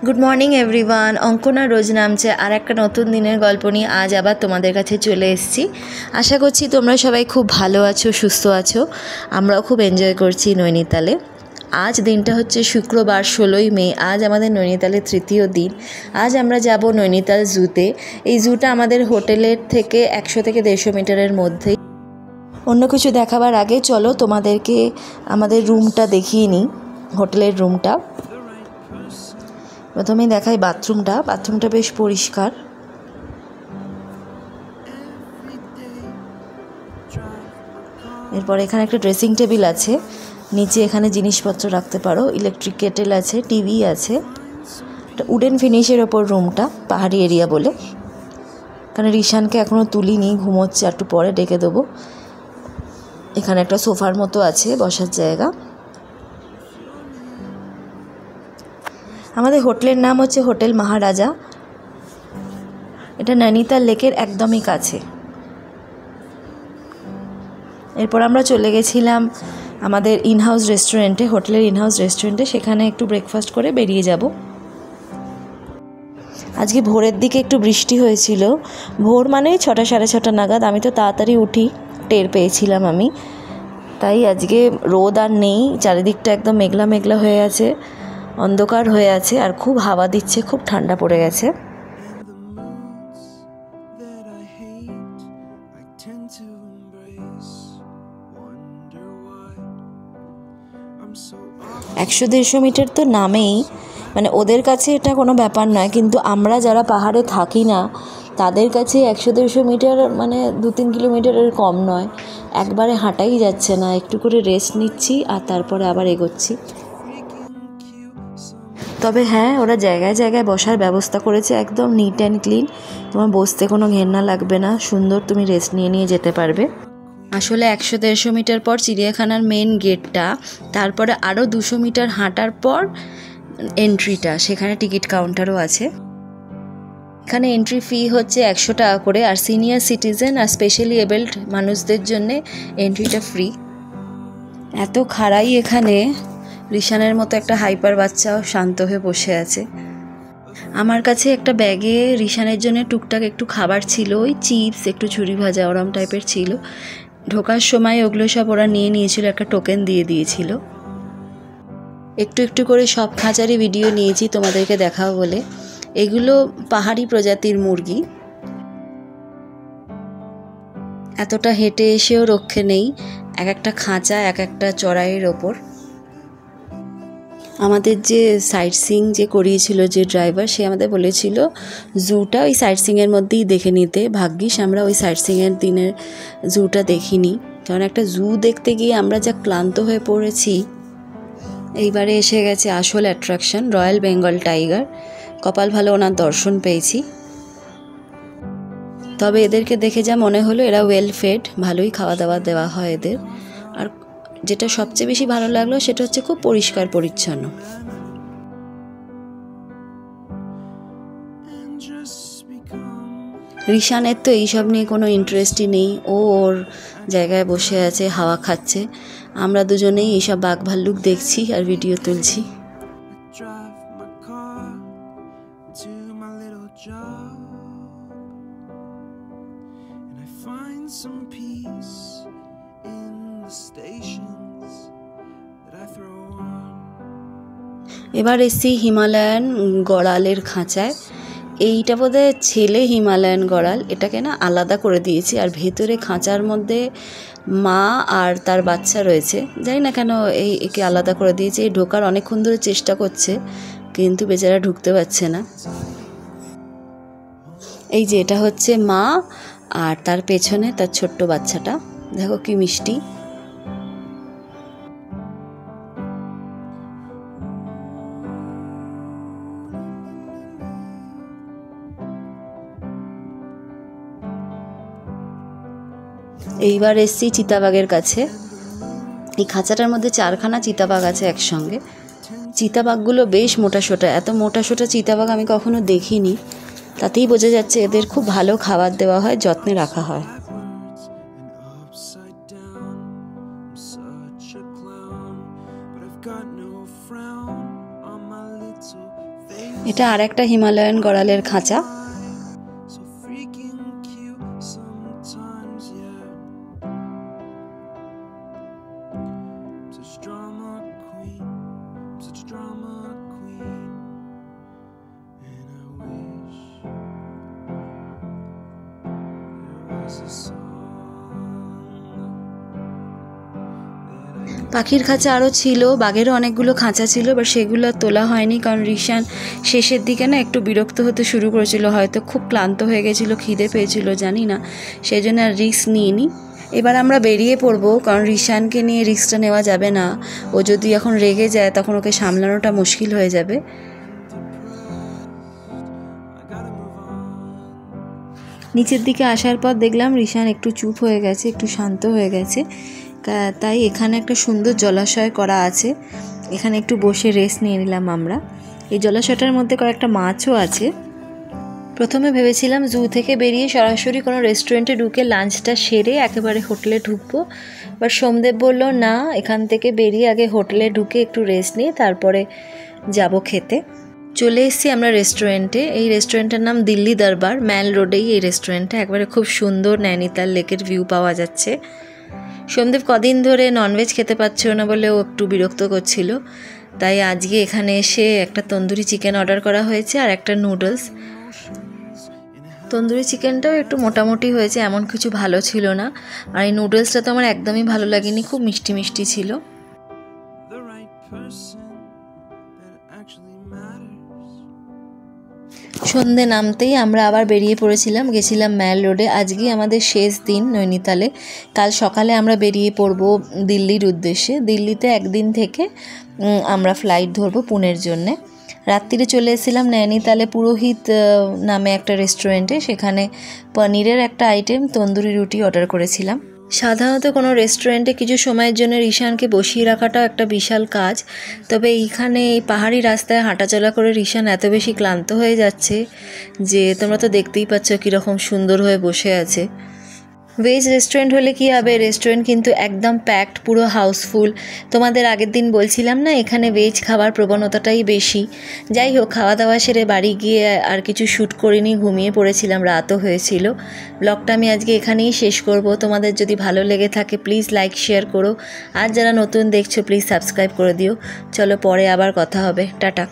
Good morning everyone. Ankana রোজ নামছে আর একটা নতুন দিনের গল্প নিয়ে আজ আবার তোমাদের কাছে চলে এসেছি। আশা করছি তোমরা সবাই খুব ভালো আছো, সুস্থ আছো। আমরাও খুব এনজয় করছি নৈনিতালে। আজ দিনটা হচ্ছে শুক্রবার 16ই মে। আজ আমাদের নৈনিতালের তৃতীয় দিন। আজ আমরা যাব নৈনিতাল জুতে। এই জুটা আমাদের হোটেলের থেকে 100 থেকে 150 মিটারের মধ্যেই। অন্য কিছু দেখাবার আগে চলো তোমাদেরকে আমাদের রুমটা দেখিয়ে নিই, হোটেলের রুমটা। প্রথমেই দেখাই বাথরুমটা বেশ পরিষ্কার। এরপর এখানে একটা ড্রেসিং টেবিল আছে, নিচে এখানে জিনিসপত্র রাখতে পারো, ইলেকট্রিক কেটেল আছে, টিভি আছে। উডেন ফিনিশের ওপর রুমটা, পাহাড়ি এরিয়া বলে। এখানে রিশানকে এখনও তুলিনি, ঘুমোচ্ছে, একটু পরে ডেকে দেবো। এখানে একটা সোফার মতো আছে, বসার জায়গা। আমাদের হোটেলের নাম হচ্ছে হোটেল মহারাজা। এটা নৈনিতাল লেকের একদমই কাছে। এরপর আমরা চলে গেছিলাম আমাদের ইনহাউস রেস্টুরেন্টে, হোটেলের ইনহাউস রেস্টুরেন্টে। সেখানে একটু ব্রেকফাস্ট করে বেরিয়ে যাব। আজকে ভোরের দিকে একটু বৃষ্টি হয়েছিল, ভোর মানে 6টা সাড়ে 6টা নাগাদ। আমি তো তাড়াতাড়ি উঠি, টের পেয়েছিলাম আমি। তাই আজকে রোদ আর নেই, চারিদিকটা একদম মেঘলা মেঘলা হয়ে আছে, অন্ধকার হয়ে আছে, আর খুব হাওয়া দিচ্ছে, খুব ঠান্ডা পড়ে গেছে। একশো 150 মিটার তো নামেই, মানে ওদের কাছে এটা কোনো ব্যাপার নয়, কিন্তু আমরা যারা পাহাড়ে থাকি না তাদের কাছে 100-150 মিটার মানে 2-3 কিলোমিটারের কম নয়। একবারে হাঁটাই যাচ্ছে না, একটু করে রেস্ট নিচ্ছি আর তারপরে আবার এগোচ্ছি। তবে হ্যাঁ, ওরা জায়গায় জায়গায় বসার ব্যবস্থা করেছে, একদম নিট অ্যান্ড ক্লিন। তোমার বসতে কোনো ঘেন্না লাগবে না, সুন্দর তুমি রেস্ট নিয়ে নিয়ে যেতে পারবে। আসলে 100-150 মিটার পর চিড়িয়াখানার মেন গেটটা, তারপরে আরও 200 মিটার হাঁটার পর এন্ট্রিটা, সেখানে টিকিট কাউন্টারও আছে। এখানে এন্ট্রি ফি হচ্ছে 100 টাকা করে, আর সিনিয়র সিটিজেন আর স্পেশালি এবেলড মানুষদের জন্যে এন্ট্রিটা ফ্রি। এত খাড়াই এখানে, রিশানের মতো একটা হাইপার বাচ্চাও শান্ত হয়ে বসে আছে। আমার কাছে একটা ব্যাগে রিশানের জন্য টুকটাক একটু খাবার ছিল, ওই চিপস, একটু ঝুরি ভাজা, ওরম টাইপের ছিল। ঢোকার সময় ওগুলো সব ওরা নিয়ে নিয়েছিল, একটা টোকেন দিয়ে দিয়েছিল। একটু একটু করে সব খাঁচারই ভিডিও নিয়েছি তোমাদেরকে দেখাও বলে। এগুলো পাহাড়ি প্রজাতির মুরগি। এতটা হেঁটে এসেও রক্ষে নেই, এক একটা খাঁচা এক একটা চড়াইয়ের ওপর। আমাদের যে সাইট সিইং যে করিয়েছিল, যে ড্রাইভার, সে আমাদের বলেছিল জুটা ওই সাইট সিইংয়ের মধ্যেই দেখে নিতে। ভাগ্যিস আমরা ওই সাইট সিইংয়ের দিনের জুটা দেখিনি, কারণ একটা জু দেখতে গিয়ে আমরা যা ক্লান্ত হয়ে পড়েছি। এইবারে এসে গেছে আসল অ্যাট্রাকশন, রয়্যাল বেঙ্গল টাইগার। কপাল ভালো, ওনার দর্শন পেয়েছি। তবে এদেরকে দেখে যা মনে হলো এরা ওয়েল ফেড, ভালোই খাওয়া দাওয়া দেওয়া হয় এদের। আর যেটা সবচেয়ে বেশি ভালো লাগলো সেটা হচ্ছে খুব পরিষ্কার পরিচ্ছন্ন। রিশানের তো এইসব নিয়ে কোনো ইন্টারেস্টই নেই, ও ওর জায়গায় বসে আছে, হাওয়া খাচ্ছে। আমরা দুজনেই এইসব বাঘ ভাল্লুক দেখছি আর ভিডিও তুলছি। এবার এসছি হিমালয়ান গড়ালের খাঁচায়। এইটা বোধহয় ছেলে হিমালয়ান গড়াল, এটাকে না আলাদা করে দিয়েছি। আর ভেতরে খাঁচার মধ্যে মা আর তার বাচ্চা রয়েছে। জানি না কেন একে আলাদা করে দিয়েছে। এই ঢোকার অনেকক্ষণ ধরে চেষ্টা করছে, কিন্তু বেচারা ঢুকতে পারছে না। এই যে এটা হচ্ছে মা, আর তার পেছনে তার ছোট্ট বাচ্চাটা, দেখো কি মিষ্টি। এইবার এসছি চিতাবাঘের কাছে। এই খাঁচাটার মধ্যে 4খানা চিতাবাঘ আছে একসঙ্গে। চিতাবাঘগুলো বেশ মোটাসোটা, এত মোটাসোটা চিতাবাঘ আমি কখনো দেখিনি। তাতেই বোঝা যাচ্ছে এদের খুব ভালো খাবার দেওয়া হয়, যত্নে রাখা হয়। এটা আর একটা হিমালয়ান গড়ালের খাঁচা। পাখির খাঁচা আরও ছিল, বাঘেরও অনেকগুলো খাঁচা ছিল, বাট সেগুলো তোলা হয়নি কারণ রিশান শেষের দিকে না একটু বিরক্ত হতে শুরু করেছিল, হয়তো খুব ক্লান্ত হয়ে গেছিলো, খিদে পেয়েছিল জানি না, সেই জন্য আর রিস্ক নিইনি। এবার আমরা বেরিয়ে পড়বো কারণ রিশানকে নিয়ে রিস্কটা নেওয়া যাবে না, ও যদি এখন রেগে যায় তখন ওকে সামলানোটা মুশকিল হয়ে যাবে। নিচের দিকে আসার পর দেখলাম রিশান একটু চুপ হয়ে গেছে, একটু শান্ত হয়ে গেছে, তাই এখানে একটা সুন্দর জলাশয় করা আছে, এখানে একটু বসে রেস্ট নিয়ে নিলাম আমরা। এই জলাশয়টার মধ্যে কয়েকটা মাছও আছে। প্রথমে ভেবেছিলাম জু থেকে বেরিয়ে সরাসরি কোনো রেস্টুরেন্টে ঢুকে লাঞ্চটা সেরে একেবারে হোটেলে ঢুকবো, বাট সোমদেব বলল না, এখান থেকে বেরিয়ে আগে হোটেলে ঢুকে একটু রেস্ট নিয়ে তারপরে যাব খেতে। চলে এসেছি আমরা রেস্টুরেন্টে। এই রেস্টুরেন্টের নাম দিল্লি দরবার, ম্যাল রোডেই এই রেস্টুরেন্টটা, একবারে খুব সুন্দর নৈনিতাল লেকের ভিউ পাওয়া যাচ্ছে। সোমদেব কদিন ধরে ননভেজ খেতে পাচ্ছিল না বলে ও একটু বিরক্ত করছিল, তাই আজকে এখানে এসে একটা তন্দুরি চিকেন অর্ডার করা হয়েছে আর একটা নুডলস। তন্দুরি চিকেনটাও একটু মোটামুটি হয়েছে, এমন কিছু ভালো ছিল না, আর এই নুডলসটা তো আমার একদমই ভালো লাগেনি, খুব মিষ্টি মিষ্টি ছিল। সন্ধে নামতেই আমরা আবার বেরিয়ে পড়েছিলাম, গেছিলাম ম্যাল রোডে। আজকেই আমাদের শেষ দিন নৈনিতালে, কাল সকালে আমরা বেরিয়ে পড়ব দিল্লির উদ্দেশ্যে। দিল্লিতে একদিন থেকে আমরা ফ্লাইট ধরবো পুনের জন্যে। রাত্রিরে চলে এসেছিলাম নৈনিতালে পুরোহিত নামে একটা রেস্টুরেন্টে, সেখানে পনিরের একটা আইটেম তন্দুরি রুটি অর্ডার করেছিলাম। সাধারণত কোনো রেস্টুরেন্টে কিছু সময়ের জন্য রিশানকে বসিয়ে রাখাটাও একটা বিশাল কাজ, তবে এইখানে এই পাহাড়ি রাস্তায় হাঁটাচলা করে রিশান এত বেশি ক্লান্ত হয়ে যাচ্ছে যে তোমরা তো দেখতেই পাচ্ছ কীরকম সুন্দর হয়ে বসে আছে। ভেজ রেস্টুরেন্ট হলে কী হবে, রেস্টুরেন্ট কিন্তু একদম প্যাকড, পুরো হাউসফুল। তোমাদের আগের দিন বলছিলাম না এখানে ভেজ খাবার প্রবণতাটাই বেশি। যাই হোক, খাওয়া দাওয়া সেরে বাড়ি গিয়ে আর কিছু শ্যুট করিনি, ঘুমিয়ে পড়েছিলাম, রাতও হয়েছিল। ব্লগটা আমি আজকে এখানেই শেষ করব। তোমাদের যদি ভালো লেগে থাকে প্লিজ লাইক শেয়ার করো, আর যারা নতুন দেখছো প্লিজ সাবস্ক্রাইব করে দিও। চলো পরে আবার কথা হবে, টাটা।